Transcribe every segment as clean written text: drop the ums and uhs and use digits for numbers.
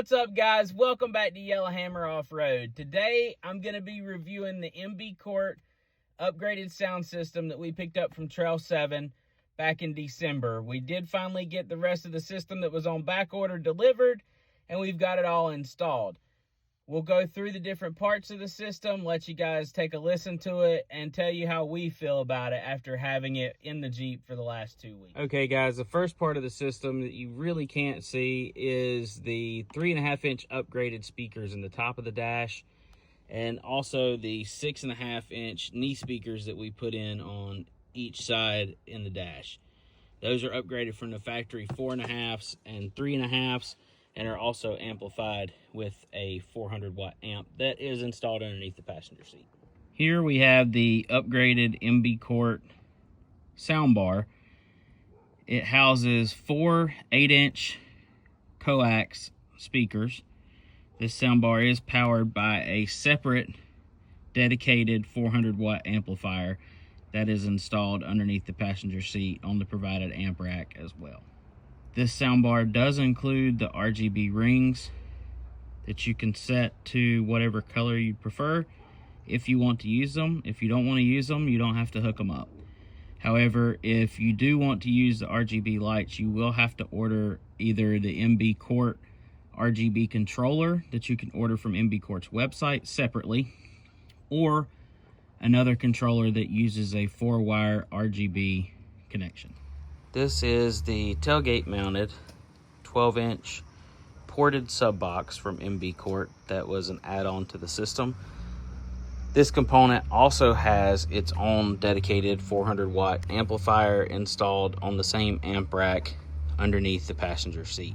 What's up, guys? Welcome back to Yellowhammer Off-Road. Today, I'm going to be reviewing the MB Quart upgraded sound system that we picked up from Trail 7 back in December. We did finally get the rest of the system that was on back order delivered, and we've got it all installed. We'll go through the different parts of the system, let you guys take a listen to it, and tell you how we feel about it after having it in the Jeep for the last 2 weeks. Okay, guys, the first part of the system that you really can't see is the 3.5-inch upgraded speakers in the top of the dash, and also the 6.5-inch knee speakers that we put in on each side in the dash. Those are upgraded from the factory 4.5s and 3.5s, and are also amplified with a 400-watt amp that is installed underneath the passenger seat. Here we have the upgraded MB Quart soundbar. It houses 4 8-inch coax speakers. This soundbar is powered by a separate dedicated 400-watt amplifier that is installed underneath the passenger seat on the provided amp rack as well. This soundbar does include the RGB rings that you can set to whatever color you prefer if you want to use them. If you don't want to use them, you don't have to hook them up. However, if you do want to use the RGB lights, you will have to order either the MB Quart RGB controller that you can order from MB Quart's website separately, or another controller that uses a 4-wire RGB connection. This is the tailgate mounted 12-inch ported sub box from MB Quart that was an add-on to the system. This component also has its own dedicated 400-watt amplifier installed on the same amp rack underneath the passenger seat.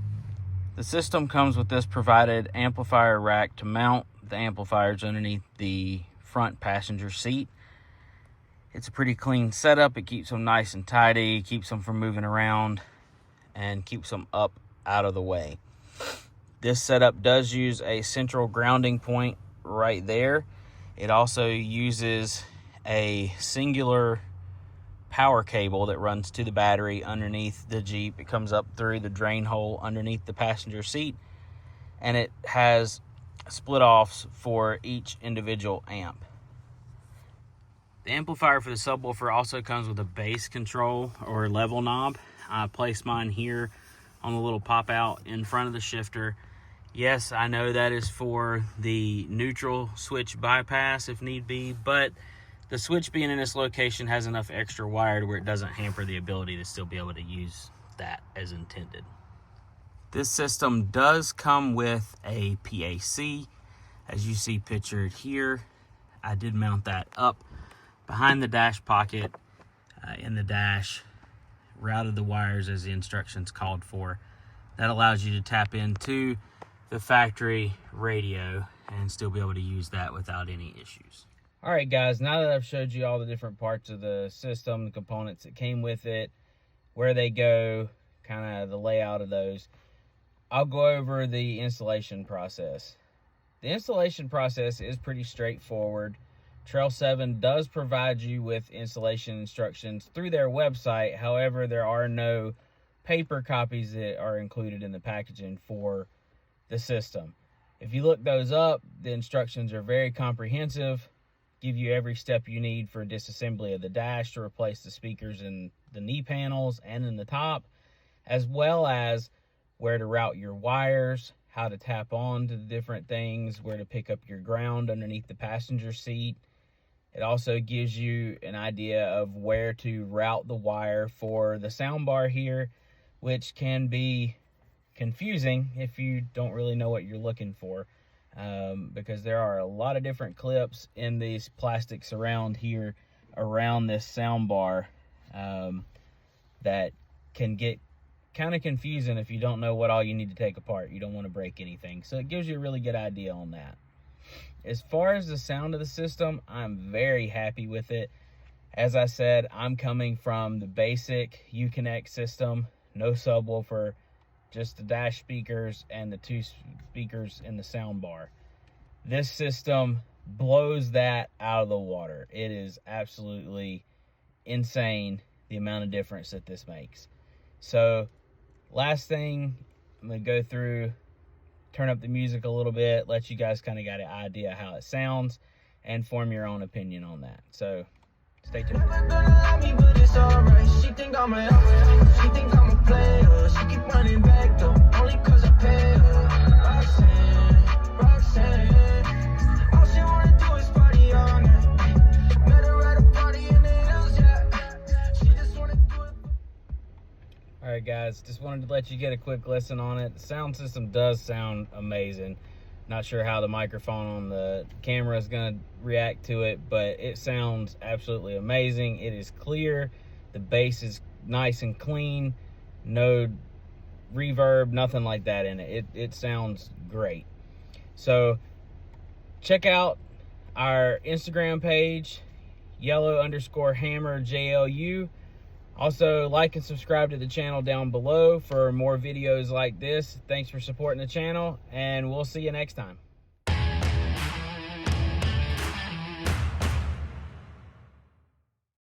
The system comes with this provided amplifier rack to mount the amplifiers underneath the front passenger seat. It's a pretty clean setup. It keeps them nice and tidy, keeps them from moving around, and keeps them up out of the way. This setup does use a central grounding point right there. It also uses a singular power cable that runs to the battery underneath the Jeep. It comes up through the drain hole underneath the passenger seat, and it has split-offs for each individual amp. The amplifier for the subwoofer also comes with a bass control or level knob. I placed mine here on the little pop out in front of the shifter. Yes, I know that is for the neutral switch bypass if need be, but the switch being in this location has enough extra wire where it doesn't hamper the ability to still be able to use that as intended. This system does come with a PAC, as you see pictured here. I did mount that up behind the dash pocket in the dash, routed the wires as the instructions called for. That allows you to tap into the factory radio and still be able to use that without any issues. All right, guys, now that I've showed you all the different parts of the system, the components that came with it, where they go, kind of the layout of those, I'll go over the installation process. The installation process is pretty straightforward. Trail 7 does provide you with installation instructions through their website. However, there are no paper copies that are included in the packaging for the system. If you look those up, the instructions are very comprehensive, give you every step you need for disassembly of the dash to replace the speakers in the knee panels and in the top, as well as where to route your wires, how to tap on to the different things, where to pick up your ground underneath the passenger seat. It also gives you an idea of where to route the wire for the soundbar here, which can be confusing if you don't really know what you're looking for, because there are a lot of different clips in these plastic surround here around this soundbar that can get kind of confusing if you don't know what all you need to take apart. You don't want to break anything, so it gives you a really good idea on that. As far as the sound of the system, I'm very happy with it. As I said, I'm coming from the basic Uconnect system, no subwoofer, just the dash speakers and the 2 speakers in the soundbar. This system blows that out of the water. It is absolutely insane the amount of difference that this makes. So last thing, I'm going to go through turn up the music a little bit, let you guys kind of get an idea how it sounds, and form your own opinion on that. So stay tuned. She think I'm a player. She keep running back though, only cause I pay her. Roxanne, all she wanna do is party all night. Met her at a party in the hills, yeah. She just wanna do it. Alright guys, just wanted to let you get a quick listen on it. The sound system does sound amazing. Not sure how the microphone on the camera is going to react to it, but it sounds absolutely amazing. It is clear. The bass is nice and clean. No reverb, nothing like that in it. It sounds great. So check out our Instagram page, yellow_hammer JLU. Also, like and subscribe to the channel down below for more videos like this. Thanks for supporting the channel, and we'll see you next time.